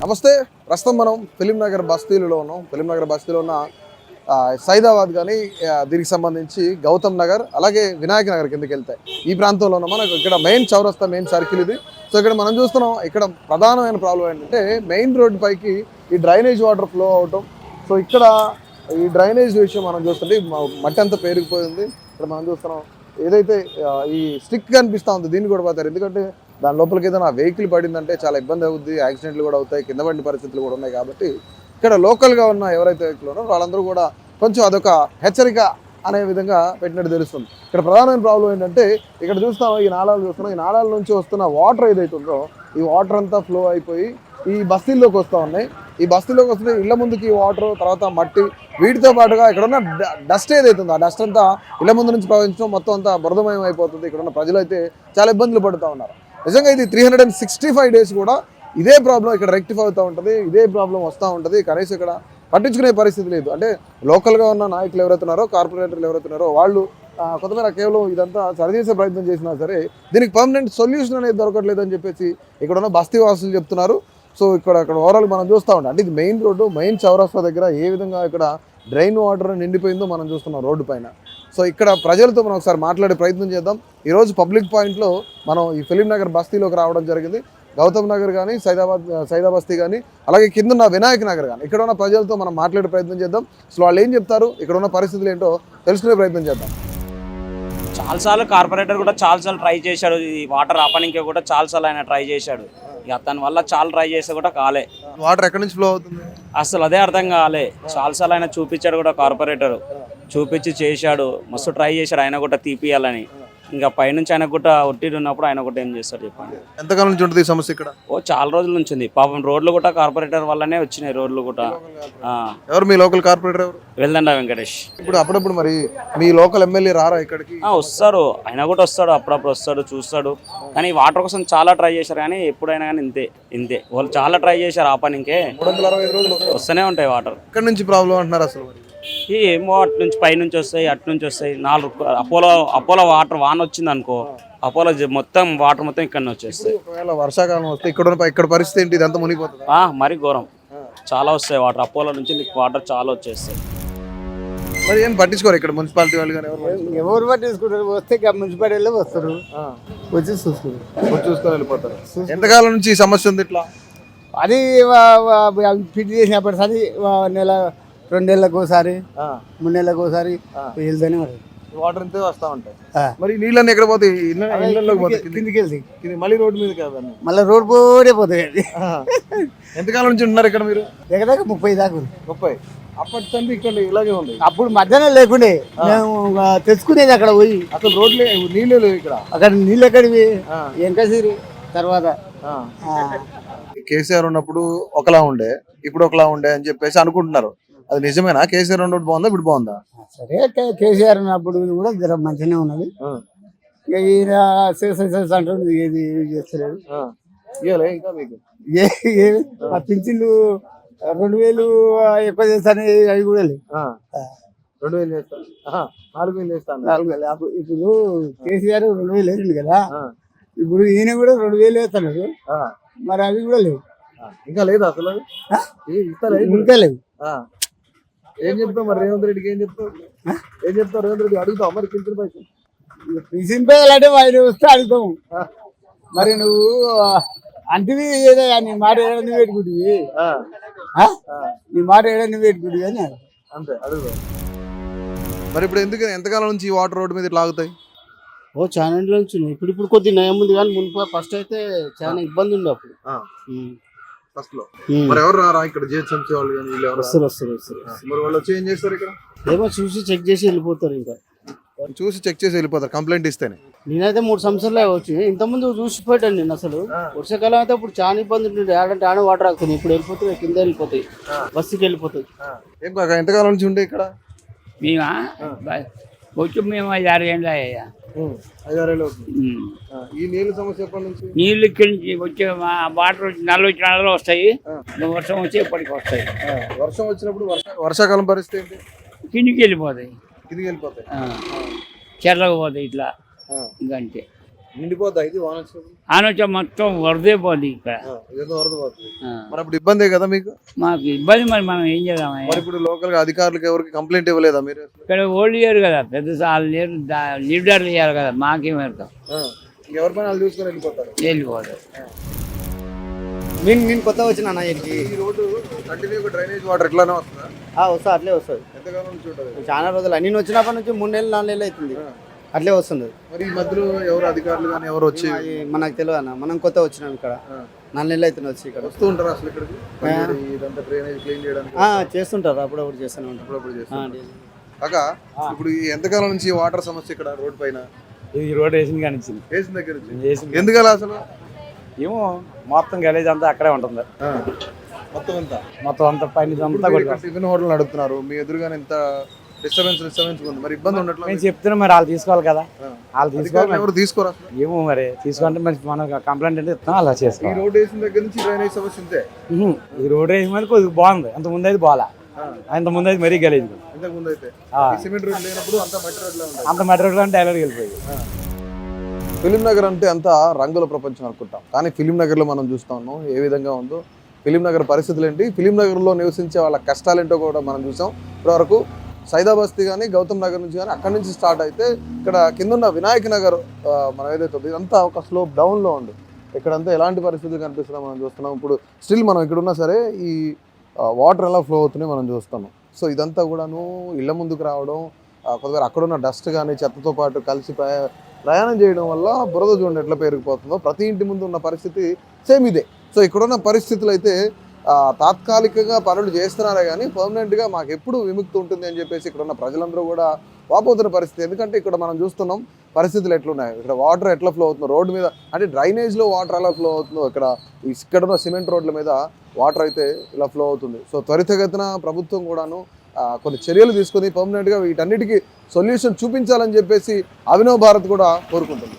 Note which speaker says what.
Speaker 1: నమస్తే. ప్రస్తుతం మనం ఫిలిం నగర్ బస్తీలో ఉన్నాం. ఫిలిం నగర్ బస్తీలో ఉన్న సైదాబాద్ కానీ దీనికి సంబంధించి గౌతమ్ నగర్ అలాగే వినాయక నగర్ కిందకి వెళ్తాయి. ఈ ప్రాంతంలో ఉన్న మనకు ఇక్కడ మెయిన్ చౌరస్తా, మెయిన్ సర్కిల్ ఇది. సో ఇక్కడ మనం చూస్తున్నాం, ఇక్కడ ప్రధానమైన ప్రాబ్లం ఏంటంటే మెయిన్ రోడ్డు పైకి ఈ డ్రైనేజ్ వాటర్ ఫ్లో అవటం. సో ఇక్కడ ఈ డ్రైనేజ్ విషయం మనం చూస్తుంటే మట్టి అంతా పేరుకుపోయింది. ఇక్కడ మనం చూస్తున్నాం ఏదైతే ఈ స్టిక్ కనిపిస్తూ ఉంది, దీన్ని కూడా పోతారు. ఎందుకంటే దాని లోపలికి ఏదైనా వెహికల్ పడిందంటే చాలా ఇబ్బంది అవుద్ది, యాక్సిడెంట్లు కూడా అవుతాయి, కింద పడిన పరిస్థితులు కూడా ఉన్నాయి. కాబట్టి ఇక్కడ లోకల్గా ఉన్న ఎవరైతే వ్యక్తులు ఉన్నారో వాళ్ళందరూ కూడా కొంచెం అదొక హెచ్చరిక అనే విధంగా పెట్టినట్టు తెలుస్తుంది. ఇక్కడ ప్రధానమైన ప్రాబ్లం ఏంటంటే ఇక్కడ చూస్తున్నాం, ఈ నాళాలు చూస్తున్నాం, ఈ నాళాల నుంచి వస్తున్న వాటర్ ఏదైతే ఉందో ఈ వాటర్ అంతా ఫ్లో అయిపోయి ఈ బస్తీల్లోకి వస్తూ ఉన్నాయి. ఈ బస్తీలోకి వస్తుంటే ఇళ్ల ముందుకి వాటర్, తర్వాత మట్టి, వీటితో పాటుగా ఇక్కడ ఉన్న డస్ట్ ఏదైతే ఉందో ఆ డస్ట్ అంతా ఇళ్ల ముందు నుంచి ప్రవహించడం, మొత్తం అంతా బురదమయం అయిపోతుంది. ఇక్కడ ఉన్న ప్రజలు అయితే చాలా ఇబ్బందులు పడుతూ ఉన్నారు. నిజంగా ఇది 365 డేస్ కూడా ఇదే ప్రాబ్లం ఇక్కడ రెక్టిఫై అవుతూ ఉంటుంది, ఇదే ప్రాబ్లం వస్తూ ఉంటుంది. కనీసం ఇక్కడ పట్టించుకునే పరిస్థితి లేదు. అంటే లోకల్గా ఉన్న నాయకులు ఎవరైతున్నారో, కార్పొరేటర్లు ఎవరైతున్నారో వాళ్ళు కొంతమేర కేవలం ఇదంతా సరిచేసే ప్రయత్నం చేసినా సరే దీనికి పర్మనెంట్ సొల్యూషన్ అనేది దొరకట్లేదని చెప్పేసి ఇక్కడ ఉన్న బస్తీ వాసులు చెప్తున్నారు. సో ఇక్కడ ఓవరాల్ మనం చూస్తూ ఉంటాం. అంటే ఇది మెయిన్ రోడ్డు, మెయిన్ చౌరస్తా దగ్గర ఏ విధంగా ఇక్కడ డ్రైన్ వాటర్ నిండిపోయిందో మనం చూస్తున్నాం రోడ్డు పైన. సో ఇక్కడ ప్రజలతో మనం ఒకసారి మాట్లాడే ప్రయత్నం చేద్దాం. ఈరోజు పబ్లిక్ పాయింట్లో మనం ఈ ఫిలిం నగర్ బస్తీలోకి రావడం జరిగింది. గౌతమ్ నగర్ కానీ, సైదాబస్తీ కానీ, అలాగే కింద ఉన్న వినాయక నగర్ కానీ ఇక్కడ ఉన్న ప్రజలతో మనం మాట్లాడే ప్రయత్నం చేద్దాం. సో వాళ్ళు ఏం చెప్తారు, ఇక్కడ ఉన్న పరిస్థితులు ఏంటో తెలుసుకునే ప్రయత్నం చేద్దాం.
Speaker 2: చాలాసార్లు కార్పొరేటర్ కూడా చాలాసార్లు ట్రై చేశాడు, ఈ వాటర్ ఆపడానికి కూడా చాలాసార్లు ఆయన ట్రై చేశాడు. ఇక అతని వల్ల చాలా ట్రై చేస్తే కూడా కాలే.
Speaker 1: వాటర్ ఎక్కడి నుంచి ఫ్లో అవుతుంది
Speaker 2: అసలు అదే అర్థం కాలే. చాలాసార్లు ఆయన చూపించాడు కూడా, కార్పొరేటర్ చూపించి చేశాడు, మస్తు ట్రై చేశాడు ఆయన కూడా తీపియాలని. ఇంకా పైనుంచి ఆయన కూడా ఒత్తిడి ఉన్నప్పుడు ఆయన కూడా ఏం చేస్తాడు చెప్పండి.
Speaker 1: ఎంతకాలం నుంచి ఉంటుంది ఈ సమస్య ఇక్కడ?
Speaker 2: చాలా రోజుల నుంచి ఉంది పాపం. రోడ్లు కూడా కార్పొరేటర్ వల్లనే వచ్చినాయి రోడ్లు కూడా.
Speaker 1: ఎవరు మీ లోకల్ కార్పొరేటర్ ఎవరు?
Speaker 2: వెల్దండ వెంకటేష్.
Speaker 1: ఇప్పుడు అప్పుడప్పుడు మరి మీ లోకల్ ఎమ్మెల్యే రారా ఇక్కడికి?
Speaker 2: వస్తారు, ఆయన కూడా వస్తాడు, అప్పుడప్పుడు వస్తాడు, చూస్తాడు. కానీ వాటర్ కోసం చాలా ట్రై చేశారు, కానీ ఎప్పుడైనా కానీ ఇంతే వాళ్ళు చాలా ట్రై చేశారు ఆపనికే.
Speaker 1: 365 రోజులు
Speaker 2: వస్తూనే ఉంటాయి వాటర్.
Speaker 1: ఇక్కడ నుంచి ప్రాబ్లం అంటున్నారు అసలు?
Speaker 2: ఏమో అటు నుంచి పైనుంచి వస్తాయి, అటు నుంచి వస్తాయి. 4 అపోలో వాటర్ వాన వచ్చింది అనుకో, అపోలో మొత్తం వాటర్ మొత్తం ఇక్కడ వచ్చేస్తాయి.
Speaker 1: ఒకవేళ వర్షాకాలం వస్తే ఇక్కడ పరిస్థితి ఏంటి? ఇదంతా మునిగిపోతుంది.
Speaker 2: మరి ఘోరం, చాలా వస్తాయి వాటర్. అపోలో నుంచి వాటర్ చాలా వచ్చేస్తాయి.
Speaker 1: మరి ఏం పట్టించుకోరు ఇక్కడ మున్సిపాలిటీ వాళ్ళు కానీ?
Speaker 3: ఎవరు పట్టించుకుంటారు? వస్తే మున్సిపాలిటీ వాళ్ళు వస్తారు, వచ్చి
Speaker 1: చూసుకొని వెళ్ళిపోతారు. ఎంతకాలం నుంచి ఈ సమస్య ఉంది ఇట్లా?
Speaker 3: అది ఫిట్ చేసినప్పటి సరి నెల 2 నెలలకు ఒకసారి, 3 నెలలకు ఒకసారి వెళ్తూనే మరి
Speaker 1: వాటర్ అంతే వస్తూ ఉంటాయి. మరి నీళ్ళని ఎక్కడ పోతాయి?
Speaker 3: కిందికి వెళ్తాయి,
Speaker 1: మళ్ళీ రోడ్డు మీద కాదు,
Speaker 3: మళ్ళీ రోడ్ పోతే పోతాయి.
Speaker 1: ఎంతకాలం నుంచి ఉన్నారు ఇక్కడ మీరు?
Speaker 3: దగ్గర 30 దాకా.
Speaker 1: 30 అప్పటి తండ్రి ఇక్కడ ఇలాగే ఉంది.
Speaker 3: అప్పుడు మధ్యాహ్నం లేకుండే మేము తెచ్చుకునేది అక్కడ పోయి.
Speaker 1: అసలు రోడ్లు నీళ్ళు లేవు ఇక్కడ.
Speaker 3: అక్కడ నీళ్ళు ఎక్కడివి ఎంకసిరి. తర్వాత
Speaker 1: కేసీఆర్ ఉన్నప్పుడు ఒకలా ఉండే, ఇప్పుడు ఒకలా ఉండే అని చెప్పేసి అనుకుంటున్నారు. అది నిజమేనా? కేసీఆర్ ఉన్నప్పుడు బాగుందా, ఇప్పుడు బాగుందా?
Speaker 3: సరే, కేసీఆర్ ఉన్నప్పుడు కూడా జర మంచిగానే ఉన్నది. ఈయన అంటుంది ఏది చేస్తలేదు.
Speaker 1: ఇంకా మీకు
Speaker 3: పింఛన్లు 2000 ఎక్కువ చేస్తాను, అవి కూడా లేవు.
Speaker 1: 2000 చేస్తాను, 4000 చేస్తాను.
Speaker 3: 4000 ఇప్పుడు కేసీఆర్ 2000 వేసిండు కదా, ఇప్పుడు ఈయన కూడా 2000 వేస్తున్నాడు. మరి అవి కూడా లేవు.
Speaker 1: ఇంకా లేదు అసలు?
Speaker 3: ఇంకా లేవు.
Speaker 1: ఏం చెప్తావు మరి రేవంత్ రెడ్డికి? ఏం చెప్తావు రేవంత్ రెడ్డి? అడుగుతావు మరి పింఛన్ పైసలు?
Speaker 3: పింఛన్ పైసలు అంటే ఆయన వస్తే అడుగుతాము. మరి నువ్వు అంటివి ఏదో నీ మాట ఏడని పెట్టుకుంటువి, నీ మాట ఏడని పెట్టుకుంటువి అని
Speaker 1: అంతే అడుగుతావు. మరి ఇప్పుడు ఎందుకు, ఎంతకాలం నుంచి ఈ వాటర్ రోడ్డు మీద ఇట్లా ఆగుతాయి?
Speaker 3: చాలా ఇంట్లో నుంచి. ఇప్పుడు కొద్దిగా నయం ఉంది, కానీ మునుపు ఫస్ట్ అయితే చాలా ఇబ్బంది ఉండే అప్పుడు
Speaker 1: ఫస్ట్ లో. మరి ఎవరు రారా ఇక్కడ? జిహెచ్ఎంసీ వాళ్ళు కానీ వీళ్ళు
Speaker 3: వస్తారు.
Speaker 1: మరి వాళ్ళు వచ్చి ఏం చేస్తారు ఇక్కడ?
Speaker 3: ఏమో చూసి చెక్ చేసి వెళ్ళిపోతారు. ఇంకా
Speaker 1: చూసి చెక్ చేసి వెళ్ళిపోతారు కంప్లైంట్ ఇస్తేనే.
Speaker 3: నేనైతే 3 సంవత్సరాలే వచ్చి ఇంతకుముందు చూసిపోయాను నేను. అసలు వర్షాకాలం అయితే ఇప్పుడు చాలా ఇబ్బంది ఉంటుంది, ఆడంటే ఆడ వాటర్ ఆగుతుంది. ఇప్పుడు వెళ్ళిపోతాయి, కింద వెళ్ళిపోతాయి, బస్సుకి వెళ్ళిపోతాయి.
Speaker 1: ఏం కాక ఎంతకాలం నుంచి ఉండే ఇక్కడ?
Speaker 4: మేమా వచ్చి మేము 5-6 ఏళ్ళు అయ్యా.
Speaker 1: 5-6 ఏళ్ళు అవుతుంది. ఈ నీళ్ళ సమస్య ఎప్పటి నుంచి?
Speaker 4: నీళ్ళు ఇక్కడి నుంచి వచ్చే వాటర్ వచ్చి నెలలో వస్తాయి, వర్షం వచ్చి ఎప్పటికి వస్తాయి.
Speaker 1: వర్షం వచ్చినప్పుడు వర్షాకాలం పరిస్థితి ఏంటి?
Speaker 4: కిందికి వెళ్ళిపోతాయి,
Speaker 1: కిందికి వెళ్ళిపోతాయి,
Speaker 4: చెర్లకు పోతాయి ఇట్లా. ఇంకంతే.
Speaker 1: నిండిపోద్దా ఇది వాన వచ్చినప్పుడు?
Speaker 4: ఆనొచ్చ మొత్తం వరదే పోద్ది ఇక్కడ.
Speaker 1: ఇదేదో వరద పోతుంది.
Speaker 4: ఆ.
Speaker 1: మరి అప్పుడు ఇబ్బందే కదా మీకు?
Speaker 4: మాకు ఇబ్బంది, మరి మనం ఏం చేద్దాం?
Speaker 1: మరి ఇప్పుడు లోకల్ గా అధికారులకు ఎవరికి కంప్లైంట్ ఇవ్వలేదా మీరు?
Speaker 4: ఇక్కడ ఓల్డ్ ఇయర్ కదా, పెద్ద సార్లు లేరు, లీడర్లు ఇవ్వాలి కదా, మాకేం వెళ్తాం,
Speaker 1: ఎవరి పని వాళ్ళు చూసుకొని వెళ్ళిపోతారు.
Speaker 4: వెళ్ళిపోతాం.
Speaker 5: నేను కొత్తగా వచ్చిన అన్న ఇంటికి.
Speaker 1: ఈ రోడ్డు కంటిన్యూ డ్రైనేజ్ వాటర్ ఎట్లానే వస్తుందా?
Speaker 5: వస్తా అట్లే వస్తుంది.
Speaker 1: ఎంతకాలం నుంచి ఉంటుంది?
Speaker 5: చాలా రోజులు నేను వచ్చినప్పటి నుంచి 3 నెలలు 4 నెలలు అవుతుంది, అట్లే వస్తుంది.
Speaker 1: మరి ఈ మధ్యలో ఎవరు అధికారులు కానీ ఎవరు వచ్చి?
Speaker 5: అది మనకు తెలియదు అన్న, మనం కొత్త వచ్చినాం ఇక్కడ, 4 నెలలు అవుతుంది వచ్చి ఇక్కడ.
Speaker 1: వస్తూ ఉంటారు అసలు ఇక్కడికి? ఇదంతా డ్రైనేజ్ క్లీన్ చేయడానికి
Speaker 5: చేస్తుంటారు, అప్పుడప్పుడు చేస్తూనే ఉంటారు.
Speaker 1: అప్పుడప్పుడు చేస్తారు. కాక ఇప్పుడు ఈ ఎంతకాలం నుంచి ఈ వాటర్ సమస్య ఇక్కడ రోడ్ పైన?
Speaker 6: ఈ రోడ్ వేసిన కానీ
Speaker 1: వేసిన దగ్గర నుంచి ఎందుకలా అసలు?
Speaker 6: ఏమో మొత్తం గలీజ్ అంతా అక్కడే ఉంటుంది,
Speaker 1: మొత్తం అంతా
Speaker 6: మొత్తం అంతా పైన అంతా కూడా.
Speaker 1: టిఫిన్ హోటల్ నడుపుతున్నారు, మీ ఎదురుగానే ఇంత డిస్టర్బెన్స్ ఉంది, మరి ఇబ్బంది ఉండట్లేదు?
Speaker 6: నేను చెప్తున్నా, మరి వాళ్ళు తీసుకోవాలి కదా, వాళ్ళు తీసుకోవాలి.
Speaker 1: ఎవరు తీసుకోరా అసలు?
Speaker 6: ఏమో మరి తీసుకుంటే మరి మనం కంప్లైంట్ అంటే ఇస్తాం, అలా
Speaker 1: ఈ
Speaker 6: చేసుకోవాలి.
Speaker 1: రోడ్ వేసిన దగ్గర నుంచి డ్రైనేజ్ సమస్య ఉంటే
Speaker 6: ఈ రోడ్ వేసిన మీద కొద్దిగా బాగుంది, అంత ముందు అయితే బాగా, అంత ముందు అయితే మరీ గలీజ్.
Speaker 1: ఇంతకు ముందు అయితే సిమెంట్ రోడ్ లేనప్పుడు అంత మట్టి రోడ్ లో ఉంటుంది.
Speaker 6: అంత మట్టి రోడ్లు అంటే డైలర్కి వెళ్ళిపోయింది.
Speaker 1: ఫిలిం నగర్ అంటే అంత రంగుల ప్రపంచం అనుకుంటాం, కానీ ఫిలిం నగర్లో మనం చూస్తా ఉన్నాం ఏ విధంగా ఉందో. ఫిలిం నగర్ పరిస్థితులు ఏంటి, ఫిలిం నగర్లో నివసించే వాళ్ళ కష్టాలేంటో కూడా మనం చూసాం. ఇప్పటివరకు సైదా బస్తీ కానీ గౌతమ్ నగర్ నుంచి కానీ అక్కడి నుంచి స్టార్ట్ అయితే ఇక్కడ కింద వినాయక నగర్ మనం ఏదైతే ఉంది ఇదంతా ఒక స్లోప్ డౌన్లో ఉంది. ఇక్కడంతా ఎలాంటి పరిస్థితులు కనిపిస్తుందో మనం చూస్తున్నాం. ఇప్పుడు స్టిల్ మనం ఇక్కడ ఉన్నా సరే ఈ వాటర్ ఎలా ఫ్లో అవుతున్నాయి మనం చూస్తున్నాం. సో ఇదంతా కూడాను ఇళ్ళ ముందుకు రావడం, కొద్దిగా అక్కడున్న డస్ట్ కానీ చెత్తతో పాటు కలిసి ప్రయాణం చేయడం వల్ల బురద చూడండి ఎట్లా పెరిగిపోతుందో. ప్రతి ఇంటి ముందు ఉన్న పరిస్థితి సేమ్ ఇదే. సో ఇక్కడున్న పరిస్థితులు అయితే తాత్కాలికంగా పనులు చేస్తున్నారే కానీ పర్మనెంట్గా మాకు ఎప్పుడు విముక్తి ఉంటుంది అని చెప్పేసి ఇక్కడున్న ప్రజలందరూ కూడా వాపోతున్న పరిస్థితి. ఎందుకంటే ఇక్కడ మనం చూస్తున్నాం పరిస్థితులు ఎట్లున్నాయి, ఇక్కడ వాటర్ ఎట్లా ఫ్లో అవుతుందో రోడ్డు మీద, అంటే డ్రైనేజ్లో వాటర్ ఎలా ఫ్లో అవుతుందో ఇక్కడున్న సిమెంట్ రోడ్ల మీద వాటర్ అయితే ఇలా ఫ్లో అవుతుంది. సో త్వరితగతిన ప్రభుత్వం కూడాను కొన్ని చర్యలు తీసుకొని పర్మనెంట్గా వీటన్నిటికీ సొల్యూషన్ చూపించాలని చెప్పేసి అభినవ్ భారత్ కూడా కోరుకుంటుంది.